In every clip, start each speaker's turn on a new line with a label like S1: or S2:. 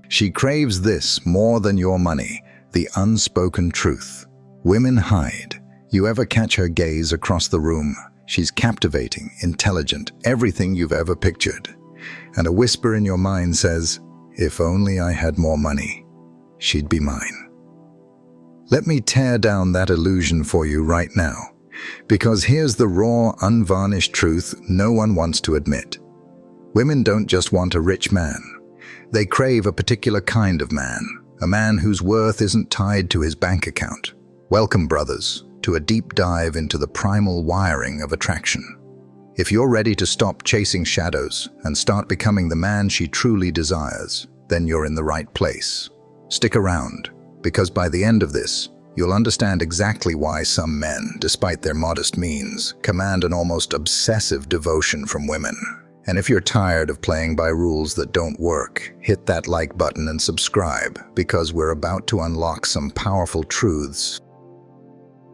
S1: She craves this more than your money, the unspoken truth. Women hide. You ever catch her gaze across the room? She's captivating, intelligent, everything you've ever pictured. And a whisper in your mind says, if only I had more money, she'd be mine. Let me tear down that illusion for you right now, because here's the raw, unvarnished truth no one wants to admit. Women don't just want a rich man. They crave a particular kind of man, a man whose worth isn't tied to his bank account. Welcome, brothers, to a deep dive into the primal wiring of attraction. If you're ready to stop chasing shadows and start becoming the man she truly desires, then you're in the right place. Stick around, because by the end of this, you'll understand exactly why some men, despite their modest means, command an almost obsessive devotion from women. And if you're tired of playing by rules that don't work, hit that like button and subscribe, because we're about to unlock some powerful truths.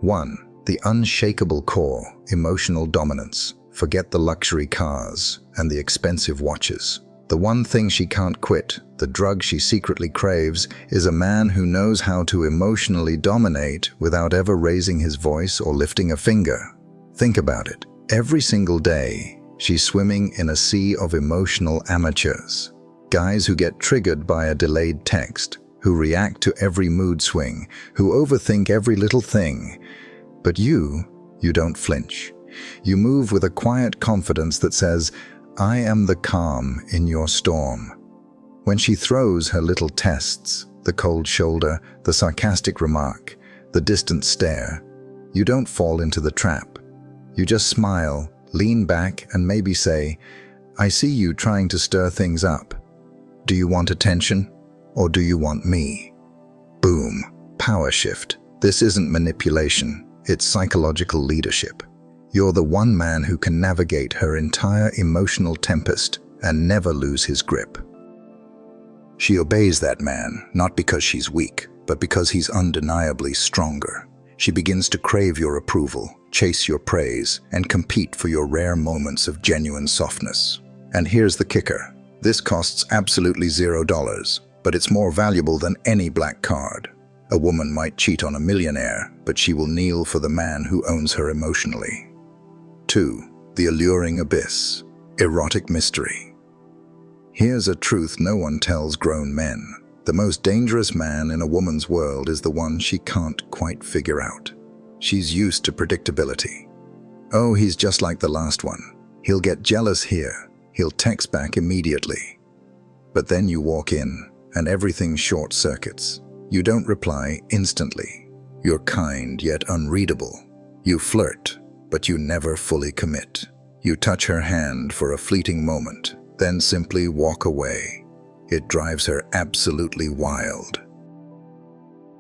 S1: 1. The unshakable core, emotional dominance. Forget the luxury cars and the expensive watches. The one thing she can't quit, the drug she secretly craves, is a man who knows how to emotionally dominate without ever raising his voice or lifting a finger. Think about it. Every single day, she's swimming in a sea of emotional amateurs. Guys who get triggered by a delayed text, who react to every mood swing, who overthink every little thing. But you don't flinch. You move with a quiet confidence that says, I am the calm in your storm. When she throws her little tests, the cold shoulder, the sarcastic remark, the distant stare, you don't fall into the trap. You just smile, lean back, and maybe say, I see you trying to stir things up. Do you want attention, or do you want me? Boom. Power shift. This isn't manipulation, it's psychological leadership. You're the one man who can navigate her entire emotional tempest and never lose his grip. She obeys that man, not because she's weak, but because he's undeniably stronger. She begins to crave your approval, chase your praise, and compete for your rare moments of genuine softness. And here's the kicker. This costs absolutely $0, but it's more valuable than any black card. A woman might cheat on a millionaire, but she will kneel for the man who owns her emotionally. 2. The alluring abyss. Erotic mystery. Here's a truth no one tells grown men. The most dangerous man in a woman's world is the one she can't quite figure out. She's used to predictability. Oh, he's just like the last one. He'll get jealous here. He'll text back immediately. But then you walk in, and everything short circuits. You don't reply instantly. You're kind yet unreadable. You flirt, but you never fully commit. You touch her hand for a fleeting moment, then simply walk away. It drives her absolutely wild.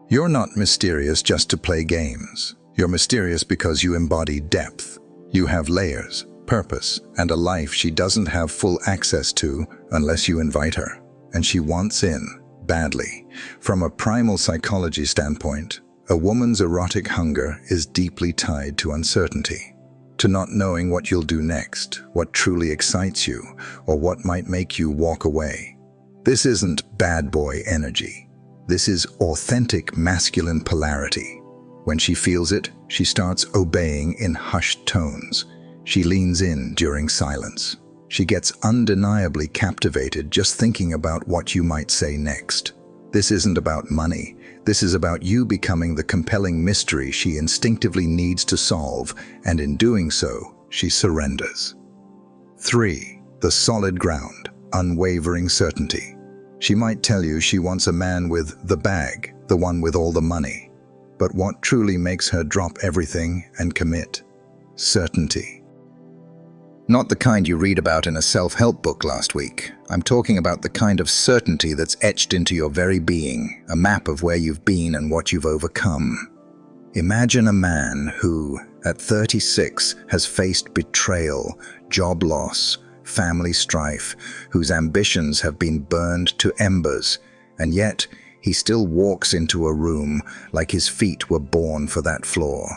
S1: You're not mysterious just to play games. You're mysterious because you embody depth. You have layers, purpose, and a life she doesn't have full access to unless you invite her. And she wants in, badly. From a primal psychology standpoint, a woman's erotic hunger is deeply tied to uncertainty, to not knowing what you'll do next, what truly excites you, or what might make you walk away. This isn't bad boy energy. This is authentic masculine polarity. When she feels it, she starts obeying in hushed tones. She leans in during silence. She gets undeniably captivated just thinking about what you might say next. This isn't about money. This is about you becoming the compelling mystery she instinctively needs to solve, and in doing so, she surrenders. 3. The solid ground, unwavering certainty. She might tell you she wants a man with the bag, the one with all the money. But what truly makes her drop everything and commit? Certainty. Not the kind you read about in a self-help book last week. I'm talking about the kind of certainty that's etched into your very being, a map of where you've been and what you've overcome. Imagine a man who, at 36, has faced betrayal, job loss, family strife, whose ambitions have been burned to embers, and yet he still walks into a room like his feet were born for that floor.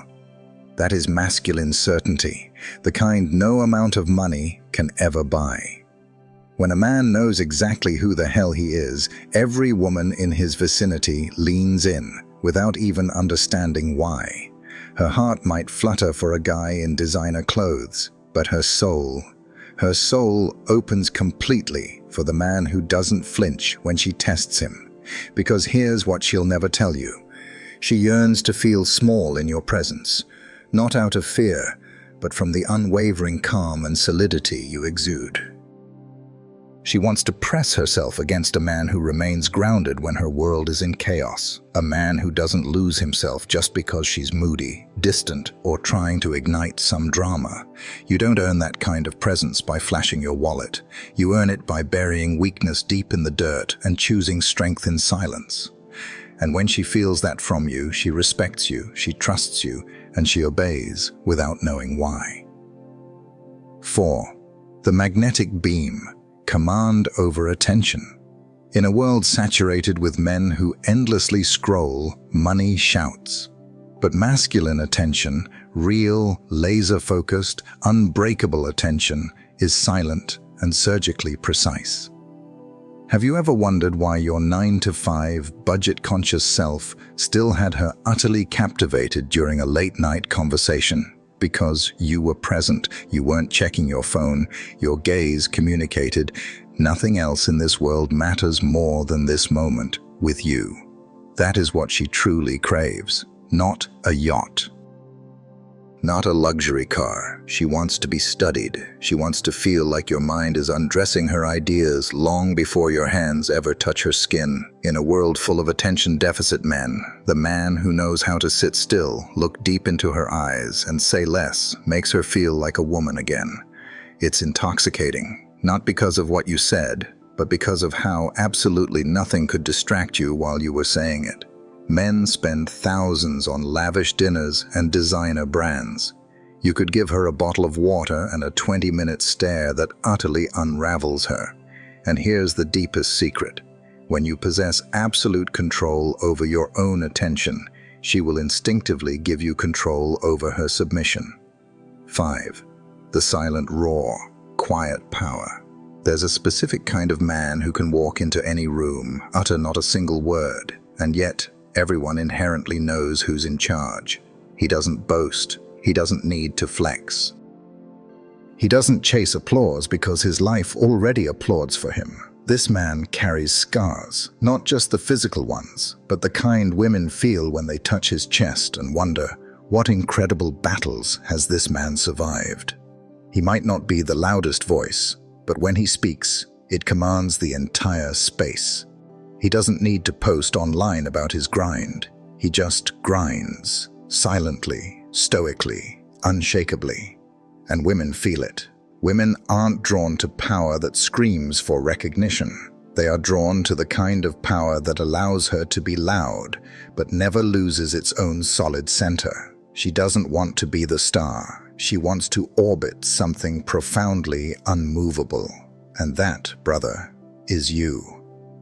S1: That is masculine certainty, the kind no amount of money can ever buy. When a man knows exactly who the hell he is, every woman in his vicinity leans in, without even understanding why. Her heart might flutter for a guy in designer clothes, but her soul opens completely for the man who doesn't flinch when she tests him. Because here's what she'll never tell you. She yearns to feel small in your presence, not out of fear, but from the unwavering calm and solidity you exude. She wants to press herself against a man who remains grounded when her world is in chaos, a man who doesn't lose himself just because she's moody, distant, or trying to ignite some drama. You don't earn that kind of presence by flashing your wallet. You earn it by burying weakness deep in the dirt and choosing strength in silence. And when she feels that from you, she respects you, she trusts you, and she obeys without knowing why. 4. The magnetic beam. Command over attention. In a world saturated with men who endlessly scroll, money shouts. But masculine attention, real, laser-focused, unbreakable attention, is silent and surgically precise. Have you ever wondered why your 9-to-5, budget-conscious self still had her utterly captivated during a late-night conversation? Because you were present, you weren't checking your phone, your gaze communicated. Nothing else in this world matters more than this moment with you. That is what she truly craves, not a yacht. Not a luxury car. She wants to be studied. She wants to feel like your mind is undressing her ideas long before your hands ever touch her skin. In a world full of attention deficit men, the man who knows how to sit still, look deep into her eyes, and say less makes her feel like a woman again. It's intoxicating, not because of what you said, but because of how absolutely nothing could distract you while you were saying it. Men spend thousands on lavish dinners and designer brands. You could give her a bottle of water and a 20-minute stare that utterly unravels her. And here's the deepest secret. When you possess absolute control over your own attention, she will instinctively give you control over her submission. 5. The silent roar, quiet power. There's a specific kind of man who can walk into any room, utter not a single word, and yet everyone inherently knows who's in charge. He doesn't boast. He doesn't need to flex. He doesn't chase applause because his life already applauds for him. This man carries scars, not just the physical ones, but the kind women feel when they touch his chest and wonder, what incredible battles has this man survived? He might not be the loudest voice, but when he speaks, it commands the entire space. He doesn't need to post online about his grind. He just grinds, silently, stoically, unshakably. And women feel it. Women aren't drawn to power that screams for recognition. They are drawn to the kind of power that allows her to be loud, but never loses its own solid center. She doesn't want to be the star. She wants to orbit something profoundly unmovable. And that, brother, is you.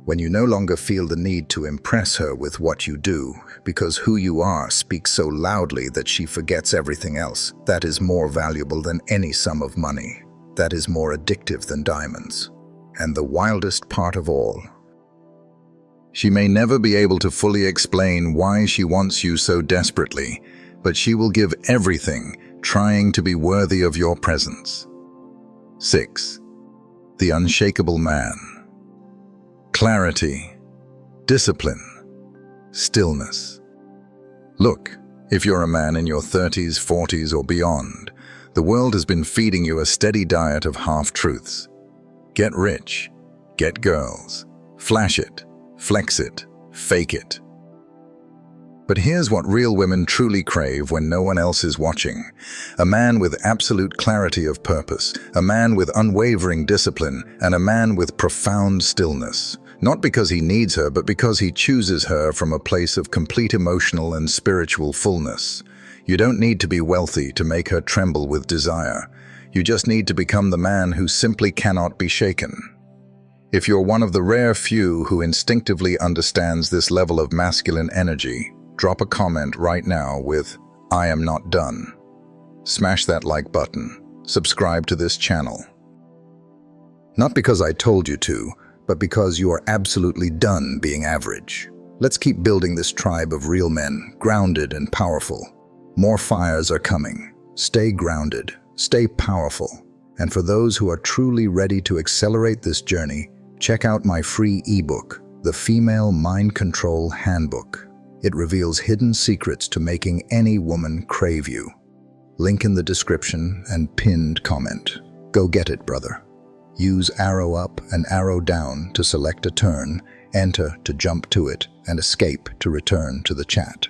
S1: When you no longer feel the need to impress her with what you do, because who you are speaks so loudly that she forgets everything else, that is more valuable than any sum of money. That is more addictive than diamonds. And the wildest part of all, she may never be able to fully explain why she wants you so desperately, but she will give everything, trying to be worthy of your presence. 6. The unshakable man. Clarity, discipline, stillness. Look, if you're a man in your 30s, 40s, or beyond, the world has been feeding you a steady diet of half-truths. Get rich, get girls, flash it, flex it, fake it. But here's what real women truly crave when no one else is watching. A man with absolute clarity of purpose, a man with unwavering discipline, and a man with profound stillness. Not because he needs her, but because he chooses her from a place of complete emotional and spiritual fullness. You don't need to be wealthy to make her tremble with desire. You just need to become the man who simply cannot be shaken. If you're one of the rare few who instinctively understands this level of masculine energy, drop a comment right now with, "I am not done." Smash that like button. Subscribe to this channel. Not because I told you to, but because you are absolutely done being average. Let's keep building this tribe of real men, grounded and powerful. More fires are coming. Stay grounded, stay powerful. And for those who are truly ready to accelerate this journey, check out my free ebook, The Female Mind Control Handbook. It reveals hidden secrets to making any woman crave you. Link in the description and pinned comment. Go get it, brother. Use arrow up and arrow down to select a turn, enter to jump to it, and escape to return to the chat.